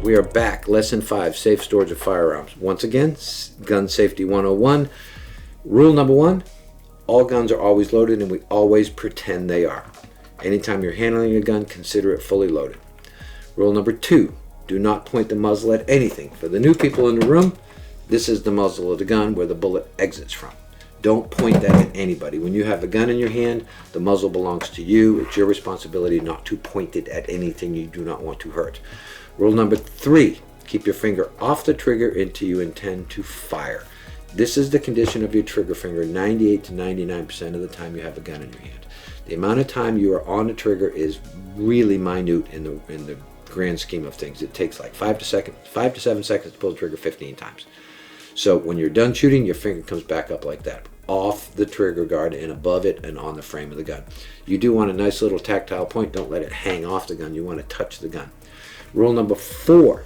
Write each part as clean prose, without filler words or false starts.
We are back. Lesson 5, safe storage of firearms. Once again, Gun Safety 101. Rule number 1, all guns are always loaded and we always pretend they are. Anytime you're handling a gun, consider it fully loaded. Rule number 2, do not point the muzzle at anything. For the new people in the room, this is the muzzle of the gun where the bullet exits from. Don't point that at anybody. When you have a gun in your hand, the muzzle belongs to you. It's your responsibility not to point it at anything you do not want to hurt. Rule number 3, keep your finger off the trigger until you intend to fire. This is the condition of your trigger finger 98 to 99% of the time you have a gun in your hand. The amount of time you are on the trigger is really minute in the grand scheme of things. It takes like 5 to 7 seconds to pull the trigger 15 times. So when you're done shooting, your finger comes back up like that, off the trigger guard and above it and on the frame of the gun. You do want a nice little tactile point. Don't let it hang off the gun. You want to touch the gun. Rule number 4,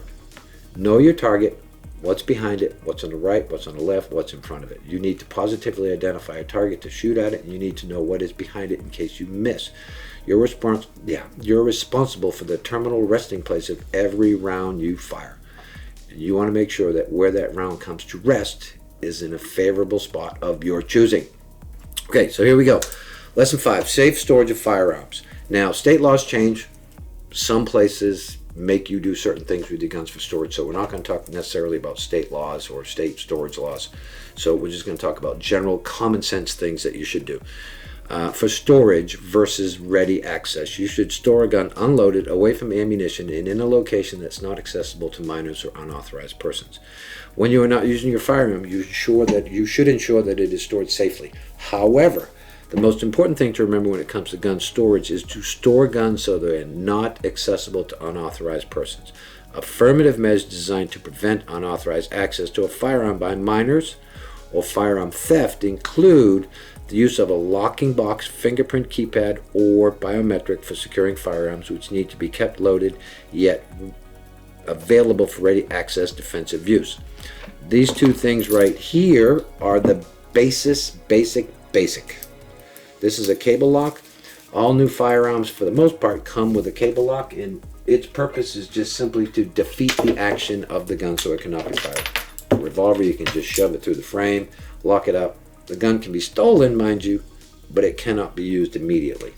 know your target, what's behind it, what's on the right, what's on the left, what's in front of it. You need to positively identify a target to shoot at it, and you need to know what is behind it in case you miss. You're responsible for the terminal resting place of every round you fire. And you want to make sure that where that round comes to rest is in a favorable spot of your choosing. Okay, so here we go. Lesson 5, safe storage of firearms. Now, state laws change. Some places make you do certain things with your guns for storage, so we're not going to talk necessarily about state laws or state storage laws. So we're just going to talk about general common sense things that you should do. For storage versus ready access, you should store a gun unloaded, away from ammunition, and in a location that's not accessible to minors or unauthorized persons. When you are not using your firearm, you should ensure that it is stored safely. However, the most important thing to remember when it comes to gun storage is to store guns so they are not accessible to unauthorized persons. Affirmative measures designed to prevent unauthorized access to a firearm by minors or firearm theft include the use of a locking box, fingerprint keypad, or biometric for securing firearms, which need to be kept loaded yet available for ready access defensive use. These two things right here are the basic. This is a cable lock. All new firearms, for the most part, come with a cable lock, and its purpose is just simply to defeat the action of the gun so it cannot be fired. A revolver, you can just shove it through the frame, lock it up. The gun can be stolen, mind you, but it cannot be used immediately.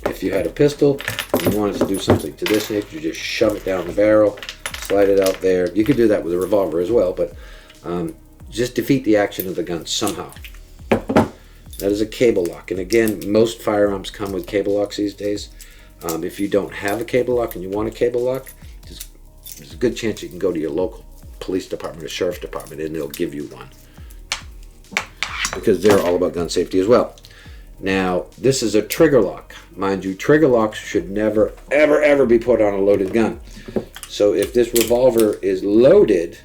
If you had a pistol and you wanted to do something to this, Nick, you just shove it down the barrel, slide it out there. You could do that with a revolver as well, but just defeat the action of the gun somehow. That is a cable lock. And again, most firearms come with cable locks these days. If you don't have a cable lock and you want a cable lock, there's a good chance you can go to your local police department or sheriff's department and they'll give you one, because they're all about gun safety as well. Now, this is a trigger lock. Mind you, trigger locks should never, ever be put on a loaded gun. So if this revolver is loaded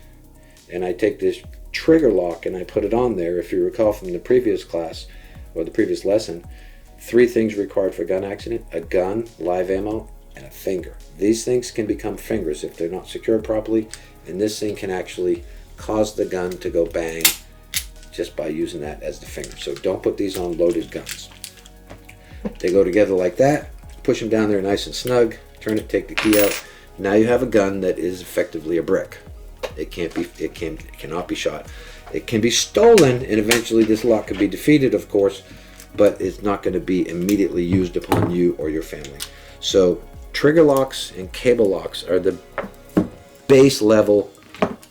and I take this trigger lock and I put it on there, if you recall from the previous class or the previous lesson, 3 things required for a gun accident: a gun, live ammo, and a finger. These things can become fingers if they're not secured properly, and this thing can actually cause the gun to go bang just by using that as the finger. So don't put these on loaded guns. They go together like that. Push them down there nice and snug. Turn it, take the key out. Now you have a gun that is effectively a brick. It cannot be shot. It can be stolen, and eventually this lock can be defeated, of course, but it's not going to be immediately used upon you or your family. So trigger locks and cable locks are the base level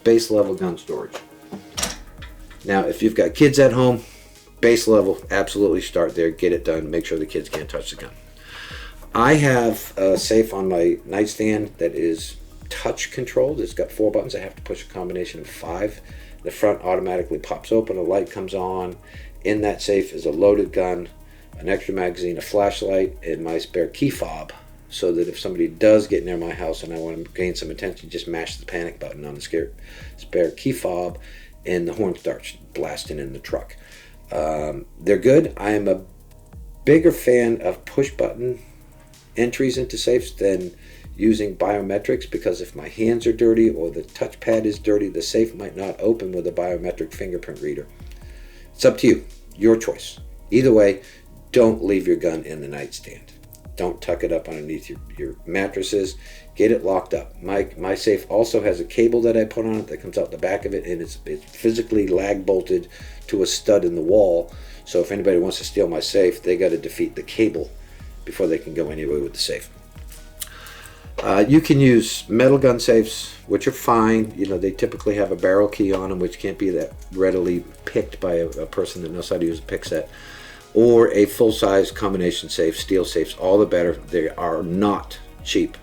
gun storage. Now, if you've got kids at home, base level, absolutely start there, get it done, make sure the kids can't touch the gun. I have a safe on my nightstand that is touch controlled. It's got 4 buttons. I have to push a combination of 5. The front automatically pops open, a light comes on. In that safe is a loaded gun, an extra magazine, a flashlight, and my spare key fob, so that if somebody does get near my house and I want to gain some attention, just mash the panic button on the spare key fob, and the horn starts blasting in the truck. They're good. I am a bigger fan of push button entries into safes than using biometrics, because if my hands are dirty or the touchpad is dirty, the safe might not open with a biometric fingerprint reader. It's up to you, your choice. Either way, don't leave your gun in the nightstand. Don't tuck it up underneath your mattresses. get it locked up. My safe also has a cable that I put on it that comes out the back of it, and it's physically lag bolted to a stud in the wall. So if anybody wants to steal my safe, they got to defeat the cable before they can go anywhere with the safe. You can use metal gun safes, which are fine. You know, they typically have a barrel key on them, which can't be that readily picked by a person that knows how to use a pick set. Or a full-size combination safe, steel safes, all the better. They are not cheap,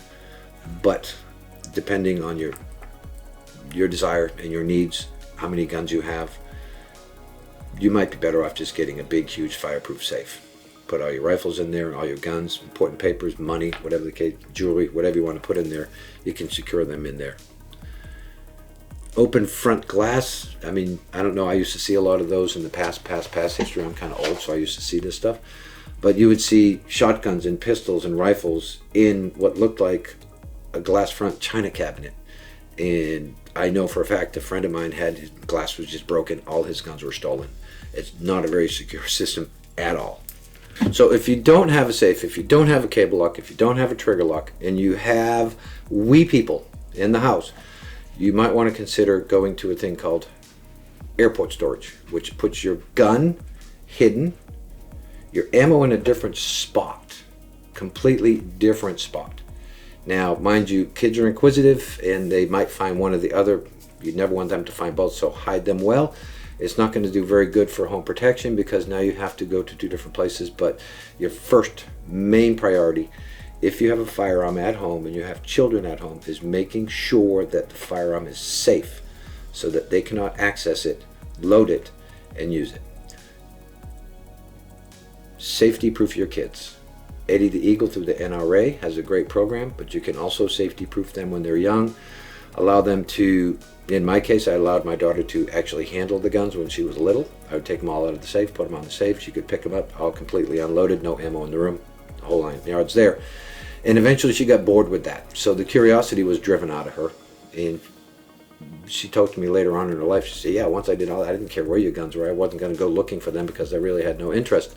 but depending on your desire and your needs, how many guns you have, you might be better off just getting a big, huge fireproof safe. Put all your rifles in there, all your guns, important papers, money, whatever the case, jewelry, whatever you want to put in there, you can secure them in there. Open front glass, I mean, I don't know, I used to see a lot of those in the past history. I'm kind of old, so I used to see this stuff. But you would see shotguns and pistols and rifles in what looked like a glass front china cabinet. And I know for a fact a friend of mine had, his glass was just broken, all his guns were stolen. It's not a very secure system at all. So if you don't have a safe, if you don't have a cable lock, if you don't have a trigger lock, and you have wee people in the house, you might want to consider going to a thing called airport storage, which puts your gun hidden, your ammo in a different spot, completely different spot. Now, mind you, kids are inquisitive and they might find one or the other. You never want them to find both, so hide them well. It's not going to do very good for home protection because now you have to go to two different places. But your first main priority, if you have a firearm at home and you have children at home, is making sure that the firearm is safe so that they cannot access it, load it, and use it. Safety proof your kids. Eddie the Eagle through the NRA has a great program, but you can also safety proof them when they're young. Allow them to, in my case, I allowed my daughter to actually handle the guns when she was little. I would take them all out of the safe, put them on the safe. She could pick them up, all completely unloaded, no ammo in the room, the whole 9 yards there. And eventually she got bored with that. So the curiosity was driven out of her. And she talked to me later on in her life. She said, yeah, once I did all that, I didn't care where your guns were. I wasn't going to go looking for them because I really had no interest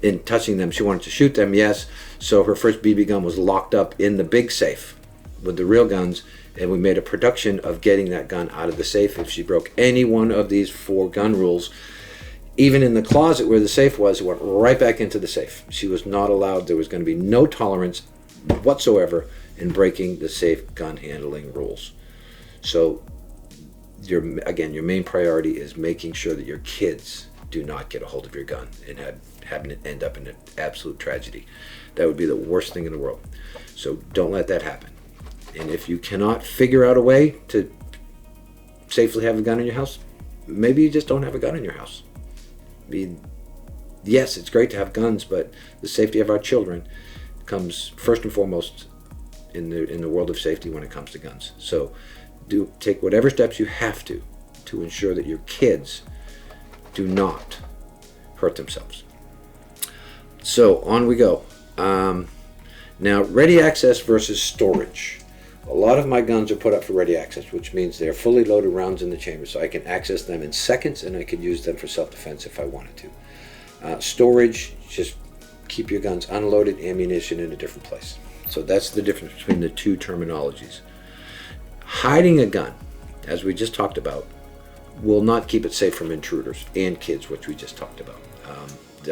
in touching them. She wanted to shoot them, yes. So her first BB gun was locked up in the big safe with the real guns. And we made a production of getting that gun out of the safe if she broke any one of these 4 gun rules. Even in the closet where the safe was, it went right back into the safe. She was not allowed. There was going to be no tolerance whatsoever in breaking the safe gun handling rules. So your main priority is making sure that your kids do not get a hold of your gun and having it end up in an absolute tragedy. That would be the worst thing in the world. So don't let that happen. And if you cannot figure out a way to safely have a gun in your house, maybe you just don't have a gun in your house. I mean, yes, it's great to have guns, but the safety of our children comes first and foremost in the world of safety when it comes to guns. So take whatever steps you have to ensure that your kids do not hurt themselves. So on we go. Now, ready access versus storage. A lot of my guns are put up for ready access, which means they're fully loaded rounds in the chamber, so I can access them in seconds and I can use them for self-defense if I wanted to. Storage, just keep your guns unloaded, ammunition in a different place. So that's the difference between the two terminologies. Hiding a gun, as we just talked about, will not keep it safe from intruders and kids, which we just talked about.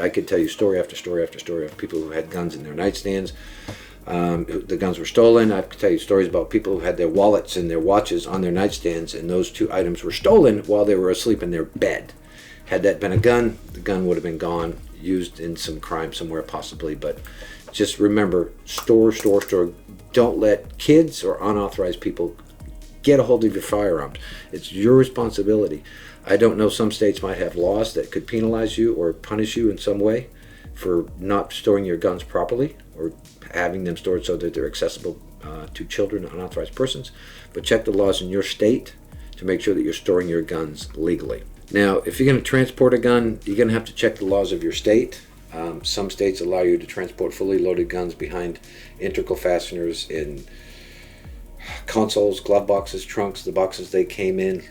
I could tell you story after story after story of people who had guns in their nightstands. The guns were stolen. I could tell you stories about people who had their wallets and their watches on their nightstands, and those 2 items were stolen while they were asleep in their bed. Had that been a gun, the gun would have been gone, used in some crime somewhere possibly. But just remember, store. Don't let kids or unauthorized people get a hold of your firearms. It's your responsibility. I don't know, some states might have laws that could penalize you or punish you in some way for not storing your guns properly or having them stored so that they're accessible to children and unauthorized persons. But check the laws in your state to make sure that you're storing your guns legally. Now, if you're going to transport a gun, you're going to have to check the laws of your state. Some states allow you to transport fully loaded guns behind integral fasteners in consoles, glove boxes, trunks, the boxes they came in,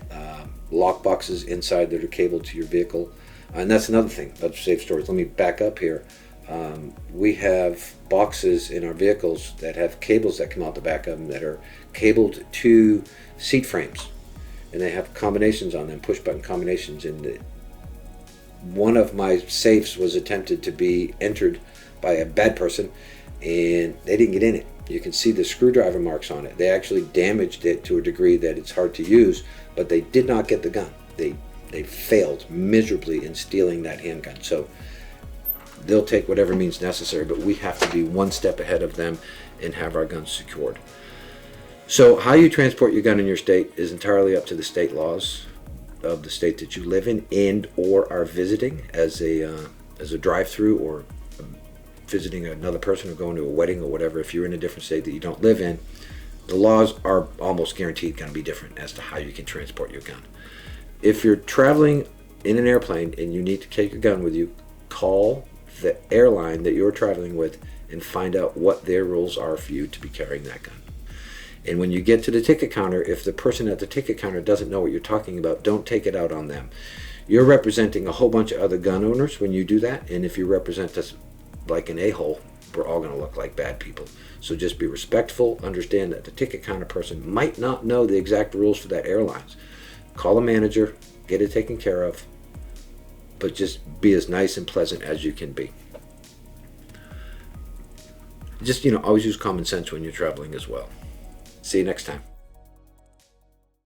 lock boxes inside that are cabled to your vehicle. And that's another thing about safe storage. Let me back up here. We have boxes in our vehicles that have cables that come out the back of them that are cabled to seat frames, and they have combinations on them, push button combinations. And one of my safes was attempted to be entered by a bad person, and they didn't get in it. You can see the screwdriver marks on it. They actually damaged it to a degree that it's hard to use, but they did not get the gun. They failed miserably in stealing that handgun. So they'll take whatever means necessary, but we have to be one step ahead of them and have our guns secured. So how you transport your gun in your state is entirely up to the state laws of the state that you live in and or are visiting as a drive-through, or visiting another person or going to a wedding or whatever. If you're in a different state that you don't live in, the laws are almost guaranteed going to be different as to how you can transport your gun. If you're traveling in an airplane and you need to take your gun with you, call the airline that you're traveling with and find out what their rules are for you to be carrying that gun. And when you get to the ticket counter, if the person at the ticket counter doesn't know what you're talking about, don't take it out on them. You're representing a whole bunch of other gun owners when you do that, and if you represent us like an a-hole, we're all going to look like bad people. So just be respectful. Understand that the ticket counter person might not know the exact rules for that airlines. Call a manager, get it taken care of, but just be as nice and pleasant as you can be. Just, always use common sense when you're traveling as well. See you next time.